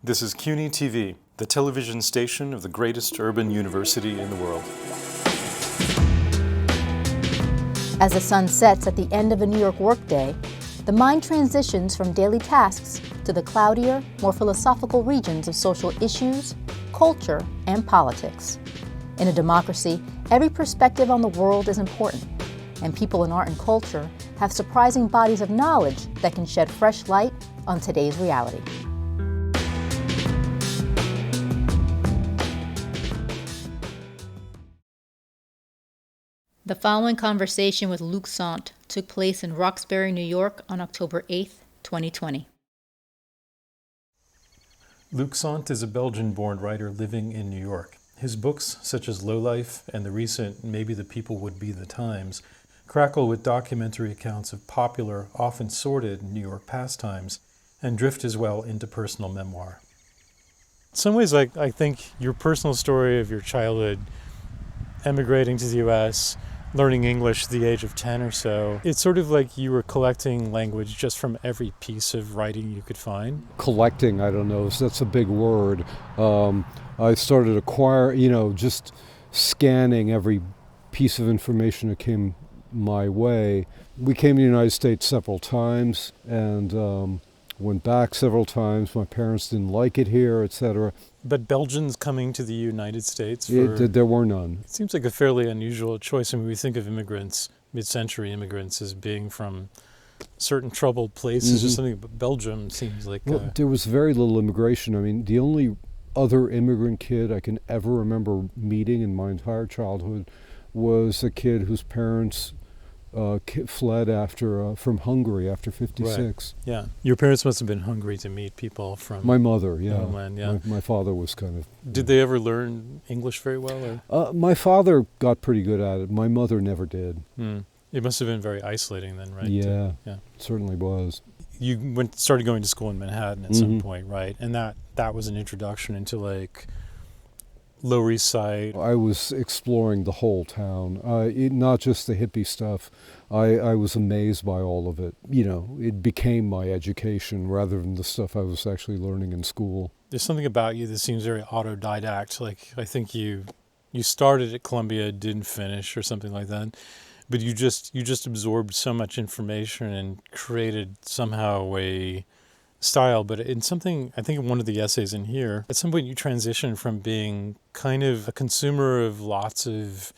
This is CUNY TV, the television station of the greatest urban university in the world. As the sun sets at the end of a New York workday, the mind transitions from daily tasks to the cloudier, more philosophical regions of social issues, culture, and politics. In a democracy, every perspective on the world is important, and people in art and culture have surprising bodies of knowledge that can shed fresh light on today's reality. The following conversation with Luc Sant took place in Roxbury, New York on October 8, 2020. Luc Sant is a Belgian-born writer living in New York. His books, such as Lowlife and the recent Maybe the People Would Be the Times, crackle with documentary accounts of popular, often sordid New York pastimes, and drift as well into personal memoir. In some ways, I think your personal story of your childhood, emigrating to the U.S., learning English at the age of 10 or so, it's sort of like you were collecting language just from every piece of writing you could find. Collecting, I don't know, that's a big word. I started just scanning every piece of information that came my way. We came to the United States several times and went back several times. My parents didn't like it here, etc. But Belgians coming to the United States? There were none. It seems like a fairly unusual choice. I mean, we think of immigrants, mid-century immigrants, as being from certain troubled places or something, but Belgium seems like... Well, there was very little immigration. I mean, the only other immigrant kid I can ever remember meeting in my entire childhood was a kid whose parents fled from Hungary after 56. Right. Yeah. Your parents must have been hungry to meet people from... My mother, yeah. Homeland, yeah. My father was kind of... Did they ever learn English very well? Or? My father got pretty good at it. My mother never did. It must have been very isolating then, right? Yeah, yeah. It certainly was. You started going to school in Manhattan at some point, right? And that was an introduction into like Lower East Side. I was exploring the whole town, not just the hippie stuff. I was amazed by all of it. You know, it became my education rather than the stuff I was actually learning in school. There's something about you that seems very autodidact. Like, I think you started at Columbia, didn't finish or something like that. But you just absorbed so much information and created somehow a style. But in something, I think in one of the essays in here, at some point you transitioned from being kind of a consumer of lots of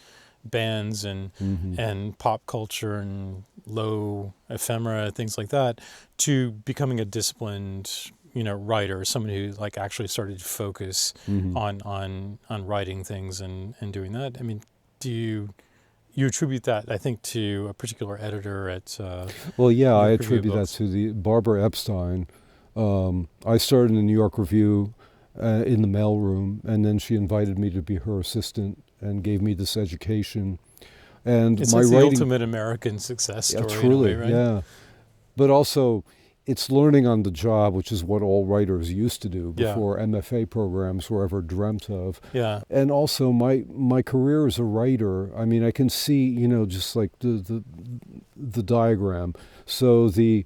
bands and pop culture and low ephemera, things like that, to becoming a disciplined, writer, someone who like actually started to focus on writing things and doing that. I mean, do you attribute that, I think, to a particular editor at... Well, yeah, I attribute that to the Barbara Epstein. I started in the New York Review in the mailroom, and then she invited me to be her assistant and gave me this education. And it's my like writing, the ultimate American success story. Yeah, truly, in a way, right? Yeah. But also, it's learning on the job, which is what all writers used to do before MFA programs were ever dreamt of. Yeah. And also, my career as a writer, I mean, I can see, just like the diagram. So the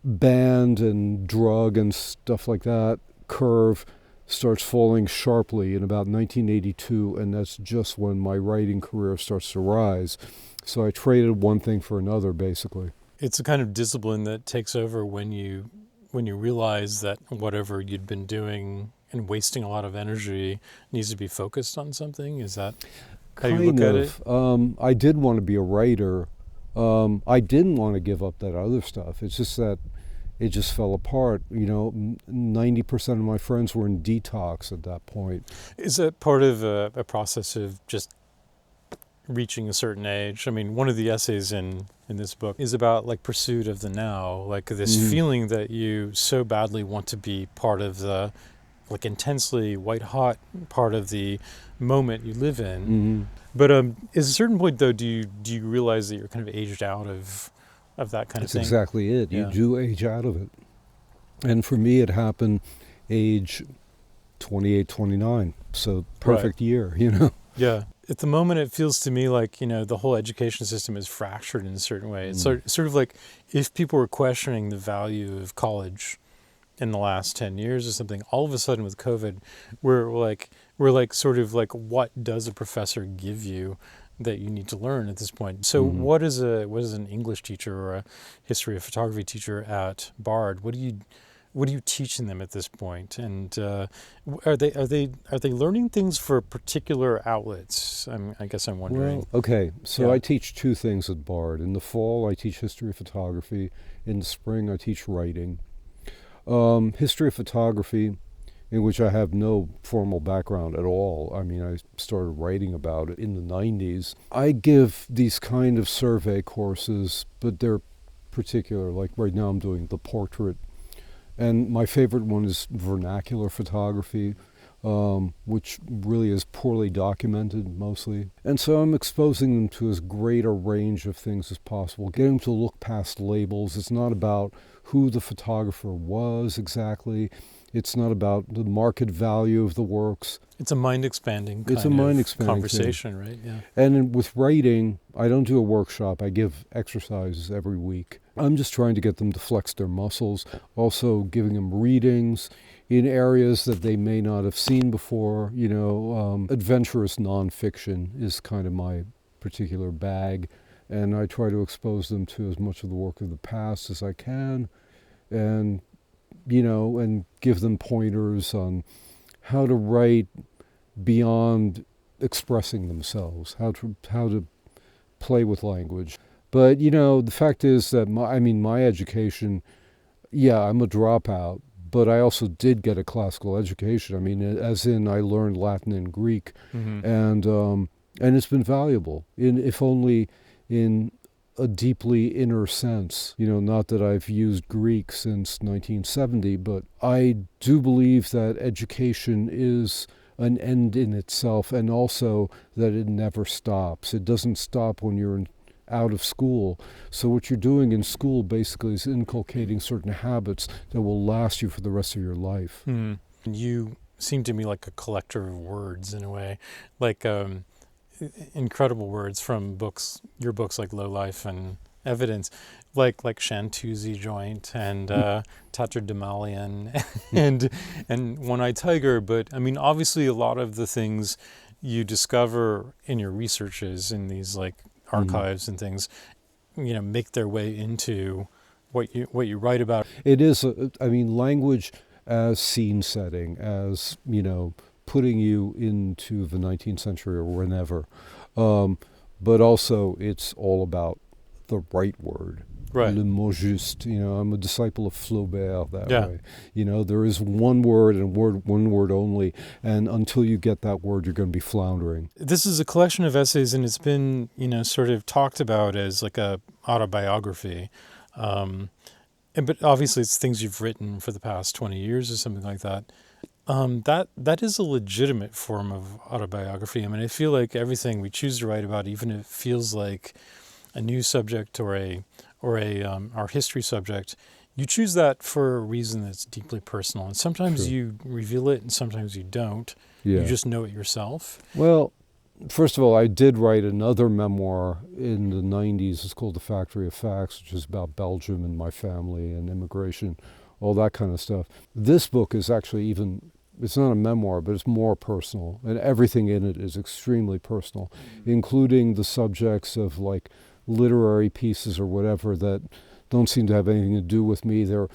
band and drug and stuff like that curve starts falling sharply in about 1982, and that's just when my writing career starts to rise. So I traded one thing for another, basically. It's a kind of discipline that takes over when you realize that whatever you'd been doing and wasting a lot of energy needs to be focused on something. Is that how you look at it? I did want to be a writer. I didn't want to give up that other stuff. It's just that it just fell apart. 90% of my friends were in detox at that point. Is that part of a process of just reaching a certain age? I mean, one of the essays in this book is about like pursuit of the now, like this feeling that you so badly want to be part of the like intensely white hot part of the moment you live in. But at a certain point though, do you realize that you're kind of aged out of that kind of thing? That's exactly it. Yeah. You do age out of it. And for me it happened age 28, 29. So perfect year, Yeah. At the moment, it feels to me like, the whole education system is fractured in a certain way. It's sort of like if people were questioning the value of college, in the last 10 years or something. All of a sudden with COVID, we're like sort of like, what does a professor give you that you need to learn at this point? So what is an English teacher or a history of photography teacher at Bard? What are you teaching them at this point? And are they learning things for particular outlets? I guess I'm wondering. Well, okay, so Yeah. I teach two things at Bard. In the fall, I teach history of photography. In the spring, I teach writing. History of photography, in which I have no formal background at all. I mean, I started writing about it in the 90s. I give these kind of survey courses, but they're particular. Like right now I'm doing the portrait. And my favorite one is vernacular photography, which really is poorly documented mostly. And so I'm exposing them to as great a range of things as possible, getting them to look past labels. It's not about who the photographer was exactly. It's not about the market value of the works. It's a mind-expanding It's kind a of mind-expanding thing. conversation, right? Yeah. With writing, I don't do a workshop. I give exercises every week. I'm just trying to get them to flex their muscles, also giving them readings in areas that they may not have seen before. Adventurous nonfiction is kind of my particular bag, and I try to expose them to as much of the work of the past as I can, and give them pointers on how to write beyond expressing themselves, how to play with language. But, the fact is that my education, yeah, I'm a dropout, but I also did get a classical education. I mean, as in I learned Latin and Greek, and it's been valuable, if only in a deeply inner sense. Not that I've used Greek since 1970, but I do believe that education is an end in itself, and also that it never stops. It doesn't stop when you're out of school. So what you're doing in school basically is inculcating certain habits that will last you for the rest of your life. You seem to me like a collector of words in a way, like incredible words from your books like Low Life and Evidence, like Shantuzi Joint and Tatterdemalion and One-Eyed Tiger. But I mean, obviously a lot of the things you discover in your researches in these like archives and things, make their way into what you write about. It is, language as scene setting, as, putting you into the 19th century or whenever. But also it's all about the right word. Right. Le mot juste. I'm a disciple of Flaubert that Yeah. way. There is one word and one word only, and until you get that word, you're going to be floundering. This is a collection of essays, and it's been, sort of talked about as like a autobiography. But obviously it's things you've written for the past 20 years or something like that. That is a legitimate form of autobiography. I mean, I feel like everything we choose to write about, even if it feels like a news subject or our history subject, you choose that for a reason that's deeply personal. And sometimes True. you reveal it and sometimes you don't. Yeah. You just know it yourself. Well, first of all, I did write another memoir in the 90s. It's called The Factory of Facts, which is about Belgium and my family and immigration, all that kind of stuff. This book is actually it's not a memoir, but it's more personal. And everything in it is extremely personal, including the subjects of like literary pieces or whatever that don't seem to have anything to do with me. They're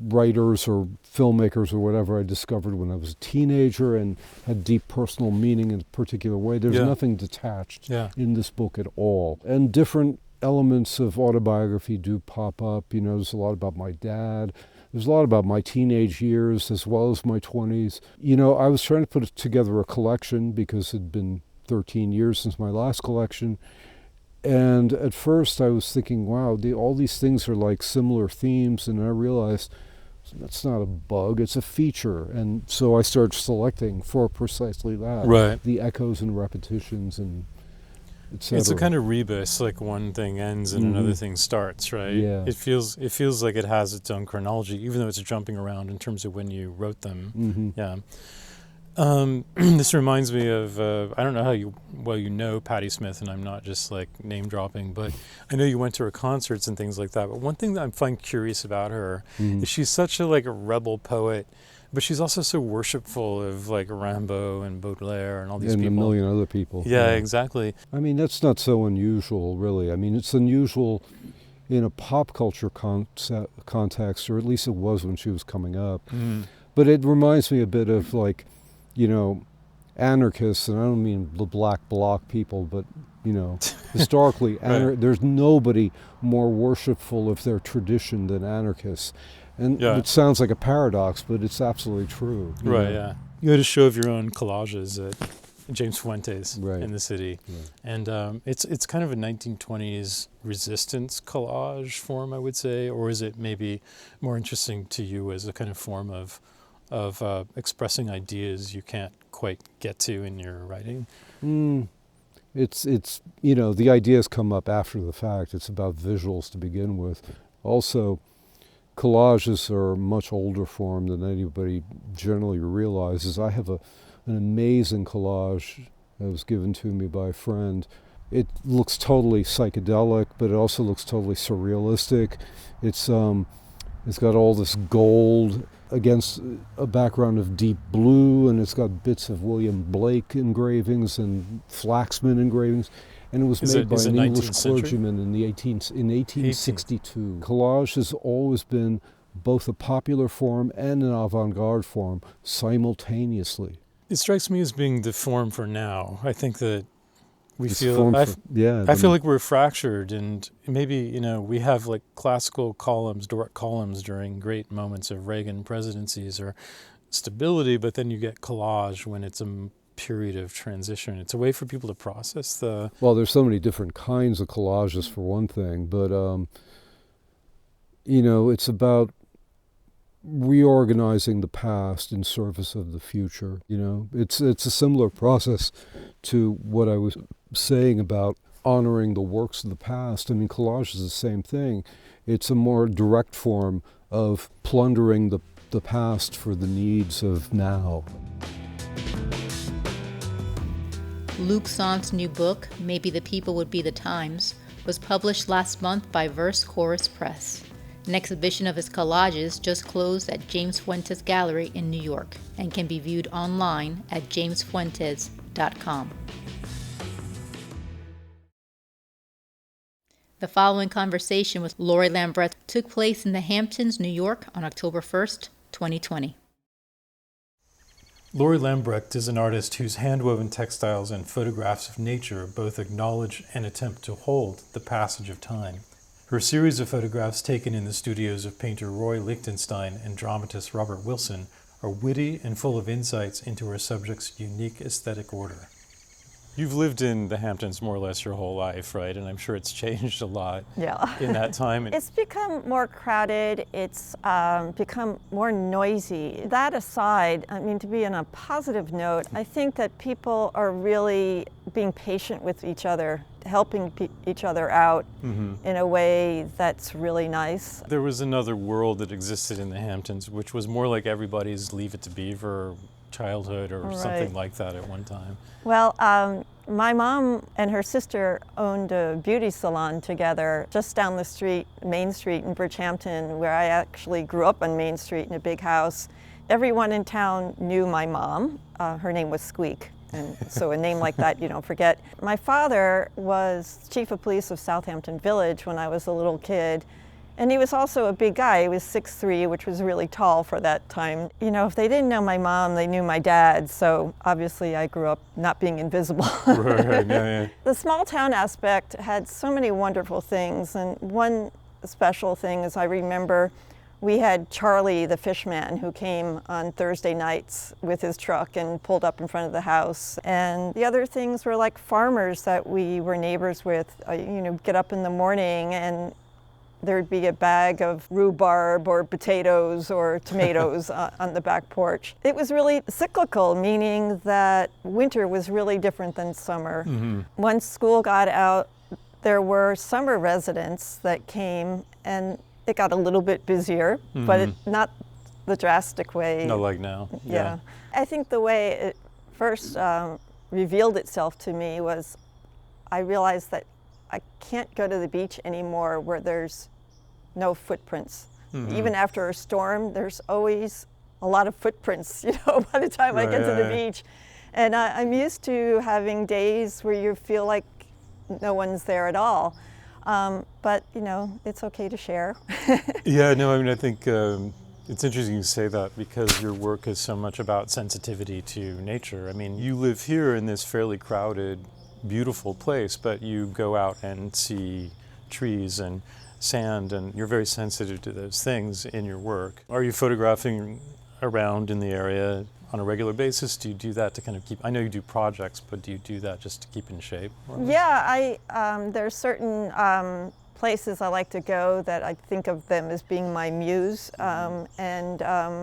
writers or filmmakers or whatever I discovered when I was a teenager and had deep personal meaning in a particular way. There's Yeah. nothing detached Yeah. in this book at all. And different elements of autobiography do pop up. There's a lot about my dad. There's a lot about my teenage years as well as my 20s. I was trying to put together a collection because it had been 13 years since my last collection. And at first I was thinking, wow, all these things are like similar themes, and I realized that's not a bug, it's a feature. And so I started selecting for precisely that. Right. The echoes and repetitions and et cetera. It's a kind of rebus, like one thing ends and another thing starts, right? Yeah. It feels like it has its own chronology, even though it's jumping around in terms of when you wrote them. Mm-hmm. Yeah. This reminds me of, I don't know how well you know Patti Smith, and I'm not just like name dropping, but I know you went to her concerts and things like that. But one thing that I find curious about her is she's such a like a rebel poet, but she's also so worshipful of like Rimbaud and Baudelaire and all these and people. a million other people. Yeah, exactly. I mean, that's not so unusual, really. I mean, it's unusual in a pop culture context, or at least it was when she was coming up. But it reminds me a bit of like, you know, anarchists, and I don't mean the black bloc people, but, you know, historically, Right. there's nobody more worshipful of their tradition than anarchists. And Yeah. it sounds like a paradox, but it's absolutely true. you Right, know. yeah. You had a show of your own collages at James Fuentes Right. in the city. Right. And it's kind of a 1920s resistance collage form, I would say, or is it maybe more interesting to you as a kind of form of expressing ideas you can't quite get to in your writing? It's you know, the ideas come up after the fact. It's about visuals to begin with. Also, collages are a much older form than anybody generally realizes. I have an amazing collage that was given to me by a friend. It looks totally psychedelic, but it also looks totally surrealistic. It's got all this gold against a background of deep blue, and it's got bits of William Blake engravings and Flaxman engravings. And it was Is made it- by is it an English 19th century? clergyman in 1862. Collage has always been both a popular form and an avant-garde form simultaneously. It strikes me as being the form for now. I think that we This feel form I for- yeah, I feel like we're fractured, and maybe, you know, we have like classical columns, direct columns during great moments of Reagan presidencies or stability, but then you get collage when it's a period of transition. It's a way for people to process the. well, there's so many different kinds of collages for one thing, but you know, it's about reorganizing the past in service of the future. You know, it's a similar process to what I was saying about honoring the works of the past. I mean, collage is the same thing. It's a more direct form of plundering the past for the needs of now. Luc Sant's new book, Maybe the People Would Be the Times, was published last month by Verse Chorus Press. An exhibition of his collages just closed at James Fuentes Gallery in New York and can be viewed online at jamesfuentes.com. The following conversation with Lori Lambrette took place in the Hamptons, New York on October 1st, 2020. Lori Lambrecht is an artist whose hand-woven textiles and photographs of nature both acknowledge and attempt to hold the passage of time. Her series of photographs taken in the studios of painter Roy Lichtenstein and dramatist Robert Wilson are witty and full of insights into her subject's unique aesthetic order. You've lived in the Hamptons more or less your whole life, right? And I'm sure it's changed a lot Yeah. in that time. It's become more crowded, it's become more noisy. That aside, I mean, to be on a positive note, I think that people are really being patient with each other, helping each other out in a way that's really nice. There was another world that existed in the Hamptons, which was more like everybody's Leave It to Beaver childhood or something Right. like that at one time. Well, my mom and her sister owned a beauty salon together just down the street, Main Street in Bridgehampton, where I actually grew up on Main Street in a big house. Everyone in town knew my mom. Her name was Squeak. And so a name like that you don't forget. My father was chief of police of Southampton Village when I was a little kid. And he was also a big guy. He was 6'3", which was really tall for that time. You know, if they didn't know my mom, they knew my dad. So obviously I grew up not being invisible. Right, yeah. The small town aspect had so many wonderful things. And one special thing is I remember we had Charlie the fishman who came on Thursday nights with his truck and pulled up in front of the house. And the other things were like farmers that we were neighbors with. You know, get up in the morning and there'd be a bag of rhubarb or potatoes or tomatoes on the back porch. It was really cyclical, meaning that winter was really different than summer. Once school got out, there were summer residents that came, and it got a little bit busier, but not the drastic way. No, like now. Yeah. I think the way it first revealed itself to me was I realized that I can't go to the beach anymore where there's no footprints. Even after a storm, there's always a lot of footprints, by the time I get to the beach. And I'm used to having days where you feel like no one's there at all. But, it's okay to share. Yeah, no, I mean, I think it's interesting you say that because your work is so much about sensitivity to nature. I mean, you live here in this fairly crowded, beautiful place, but you go out and see trees and sand, and you're very sensitive to those things in your work. Are you photographing around in the area on a regular basis? Do you do that to kind of keep, I know you do projects, but do you do that just to keep in shape? Yeah, there's certain places I like to go that I think of them as being my muse, and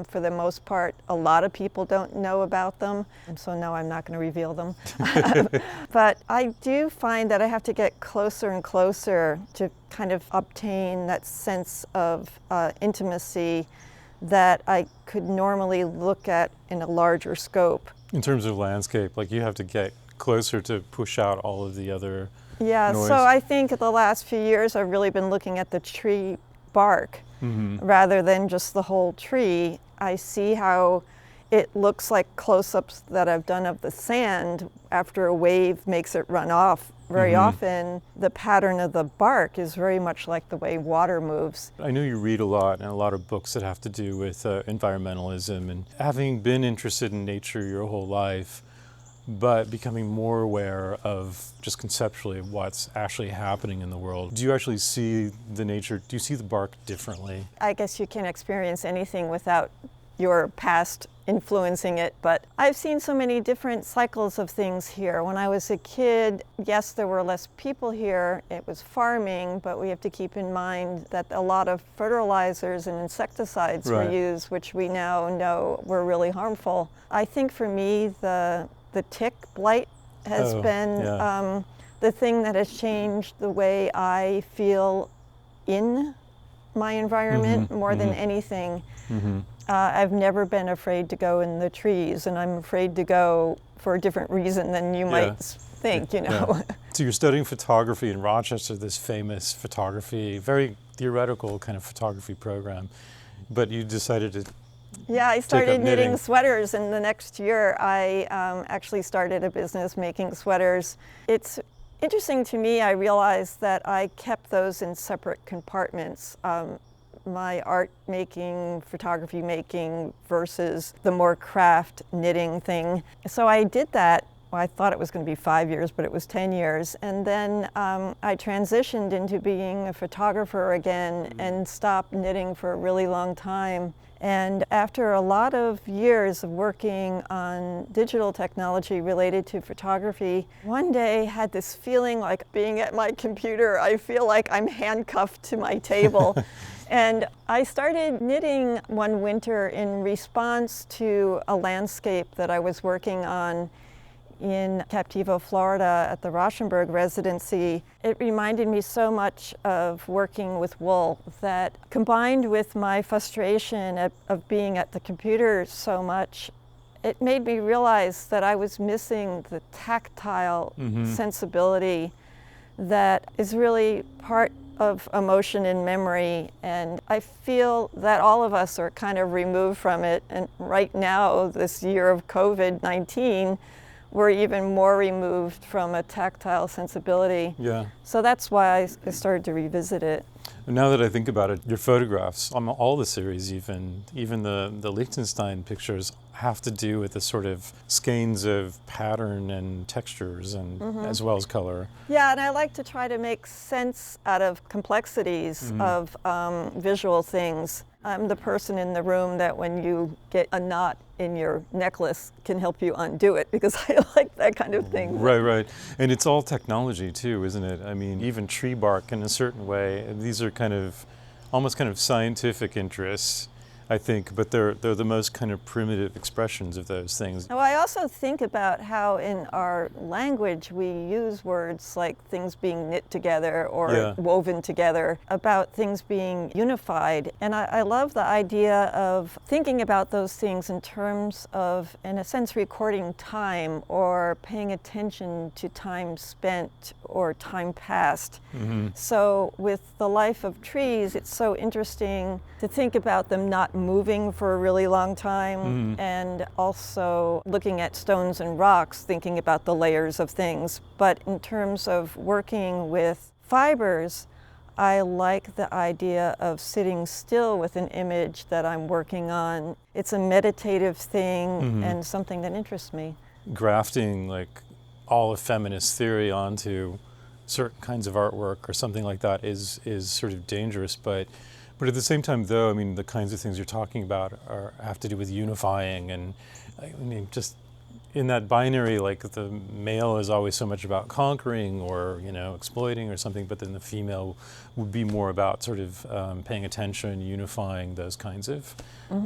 for the most part, a lot of people don't know about them, and so no, I'm not going to reveal them. But I do find that I have to get closer and closer to kind of obtain that sense of intimacy that I could normally look at in a larger scope. In terms of landscape, like you have to get closer to push out all of the other Yeah, noise. so I think the last few years I've really been looking at the tree bark rather than just the whole tree. I see how it looks like close-ups that I've done of the sand after a wave makes it run off. Very often the pattern of the bark is very much like the way water moves. I know you read a lot and a lot of books that have to do with environmentalism, and having been interested in nature your whole life, but becoming more aware of just conceptually what's actually happening in the world. Do you actually see the nature, do you see the bark differently? I guess you can't experience anything without your past influencing it, but I've seen so many different cycles of things here. When I was a kid, yes, there were less people here. It was farming, but we have to keep in mind that a lot of fertilizers and insecticides were used, which we now know were really harmful. I think for me, the tick blight has been the thing that has changed the way I feel in my environment more than anything. I've never been afraid to go in the trees, and I'm afraid to go for a different reason than you might think, So you're studying photography in Rochester, this famous photography, very theoretical kind of photography program, but you decided to Yeah, I started knitting sweaters, and the next year I actually started a business making sweaters. It's interesting to me, I realized that I kept those in separate compartments. My art making, photography making versus the more craft knitting thing. So I did that. Well, I thought it was going to be 5 years, but it was 10 years. And then I transitioned into being a photographer again and stopped knitting for a really long time. And after a lot of years of working on digital technology related to photography, one day had this feeling like being at my computer, I feel like I'm handcuffed to my table. And I started knitting one winter in response to a landscape that I was working on in Captivo, Florida at the Rauschenberg residency. It reminded me so much of working with wool that, combined with my frustration of being at the computer so much, it made me realize that I was missing the tactile sensibility that is really part of emotion and memory, and I feel that all of us are kind of removed from it, and right now, this year of COVID-19, we're even more removed from a tactile sensibility. Yeah. So that's why I started to revisit it. And now that I think about it, your photographs, all the series, even the Liechtenstein pictures, have to do with the sort of skeins of pattern and textures, and as well as color. Yeah, and I like to try to make sense out of complexities of visual things. I'm the person in the room that when you get a knot in your necklace can help you undo it, because I like that kind of thing. Right. And it's all technology too, isn't it? I mean, even tree bark in a certain way, these are almost kind of scientific interests. I think, but they're the most kind of primitive expressions of those things. Now, I also think about how in our language we use words like things being knit together or Yeah. woven together, about things being unified. And I love the idea of thinking about those things in terms of, in a sense, recording time or paying attention to time spent or time past. So with the life of trees, it's so interesting to think about them not moving for a really long time, and also looking at stones and rocks, thinking about the layers of things. But in terms of working with fibers, I like the idea of sitting still with an image that I'm working on. It's a meditative thing and something that interests me. Grafting like all of feminist theory onto certain kinds of artwork or something like that is sort of dangerous, but at the same time, though, I mean, the kinds of things you're talking about have to do with unifying, and I mean, just in that binary, like the male is always so much about conquering or, you know, exploiting or something, but then the female would be more about sort of paying attention, unifying, those kinds of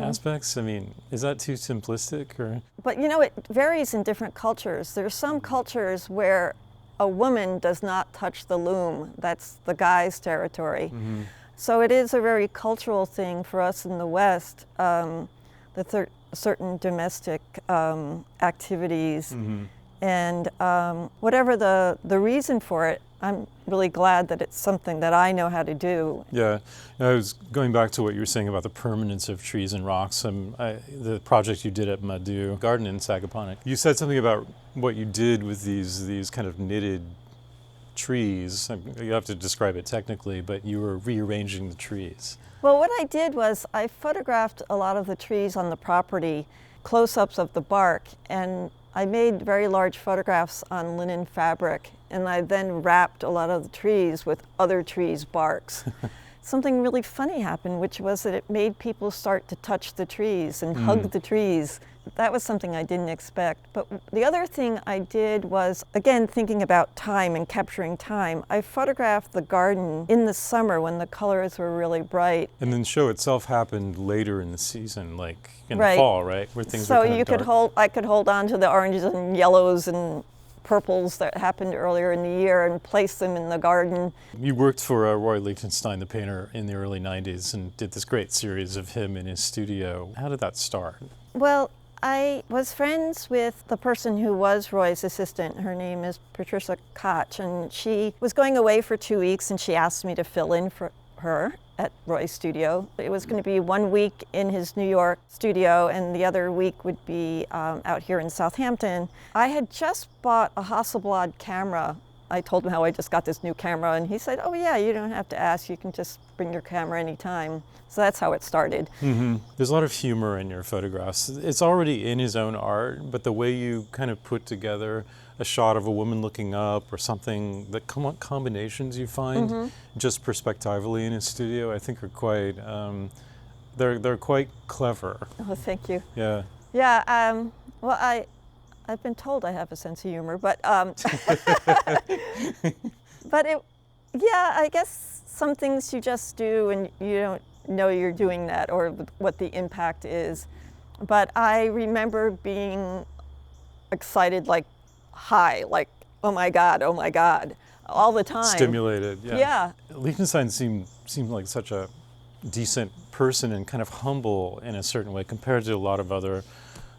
aspects. I mean, is that too simplistic, or? But you know, it varies in different cultures. There's some cultures where a woman does not touch the loom. That's the guy's territory. So it is a very cultural thing for us in the West, certain domestic activities. And whatever the reason for it, I'm really glad that it's something that I know how to do. Yeah, I was going back to what you were saying about the permanence of trees and rocks. The project you did at Madu Garden in Sagaponack. You said something about what you did with these kind of knitted trees. You have to describe it technically, but you were rearranging the trees. Well, what I did was I photographed a lot of the trees on the property, close-ups of the bark, and I made very large photographs on linen fabric, and I then wrapped a lot of the trees with other trees' barks. Something really funny happened, which was that it made people start to touch the trees and hug the trees. That was something I didn't expect. But the other thing I did was, again, thinking about time and capturing time. I photographed the garden in the summer when the colors were really bright. And then the show itself happened later in the season, like in Right. the fall, right? Where things So were kind you of could dark. I could hold on to the oranges and yellows and purples that happened earlier in the year and place them in the garden. You worked for Roy Lichtenstein, the painter, in the early 90s and did this great series of him in his studio. How did that start? Well, I was friends with the person who was Roy's assistant. Her name is Patricia Koch, and she was going away for 2 weeks, and she asked me to fill in for her at Roy's studio. It was going to be 1 week in his New York studio, and the other week would be out here in Southampton. I had just bought a Hasselblad camera. I told him how I just got this new camera, and he said, "Oh yeah, you don't have to ask, you can just bring your camera anytime." So that's how it started. There's a lot of humor in your photographs. It's already in his own art, but the way you kind of put together a shot of a woman looking up or something, the combinations you find just perspectively in his studio, I think are quite, they're quite clever. Oh, thank you. Yeah. Yeah, well, I've been told I have a sense of humor, but I guess some things you just do and you don't know you're doing that or what the impact is. But I remember being excited, like high, like, oh my God, all the time. Stimulated, yeah. Yeah. Lichtenstein seemed like such a decent person and kind of humble in a certain way compared to a lot of other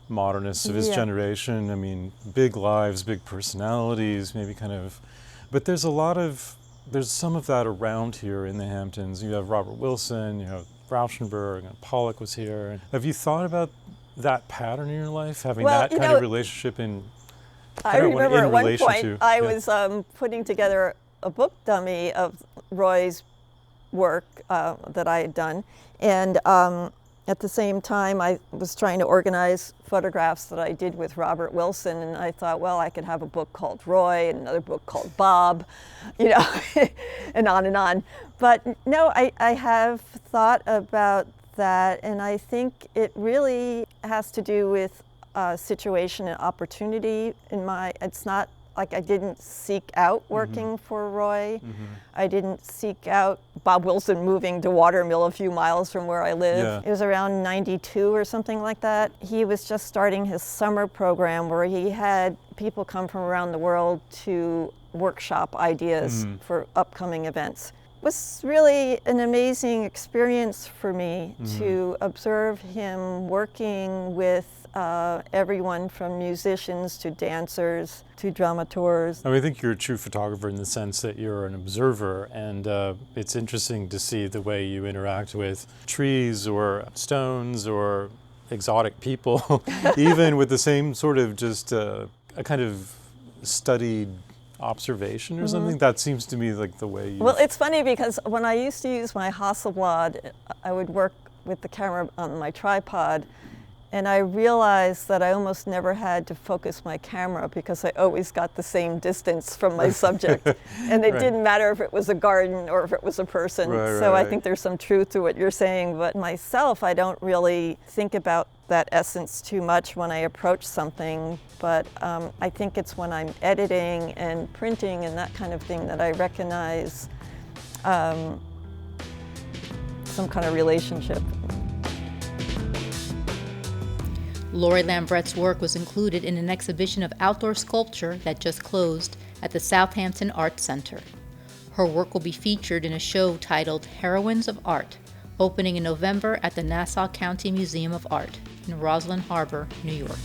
modernists of his Yeah. generation. I mean, big lives, big personalities, maybe kind of, but there's some of that around here in the Hamptons. You have Robert Wilson, you have Rauschenberg, and Pollock was here. Have you thought about that pattern in your life, having Well, that you kind know, of relationship in? I remember in at one relation point to- I yeah. was putting together a book dummy of Roy's work that I had done, and at the same time I was trying to organize photographs that I did with Robert Wilson, and I thought, well, I could have a book called Roy and another book called Bob, you know, and on and on. But no, I have thought about that, and I think it really has to do with situation and opportunity. It's not like I didn't seek out working for Roy. I didn't seek out Bob Wilson moving to Watermill a few miles from where I live. Yeah. It was around 92 or something like that. He was just starting his summer program where he had people come from around the world to workshop ideas for upcoming events. It was really an amazing experience for me to observe him working with everyone from musicians to dancers to dramaturgs. I mean, I think you're a true photographer in the sense that you're an observer, and it's interesting to see the way you interact with trees or stones or exotic people, even with the same sort of just a kind of studied observation or something. That seems to me like the way you... Well, it's funny because when I used to use my Hasselblad, I would work with the camera on my tripod, and I realized that I almost never had to focus my camera because I always got the same distance from my subject. And it didn't matter if it was a garden or if it was a person. So I think there's some truth to what you're saying. But myself, I don't really think about that essence too much when I approach something. But I think it's when I'm editing and printing and that kind of thing that I recognize some kind of relationship. Lori Lambret's work was included in an exhibition of outdoor sculpture that just closed at the Southampton Arts Center. Her work will be featured in a show titled Heroines of Art, opening in November at the Nassau County Museum of Art in Roslyn Harbor, New York.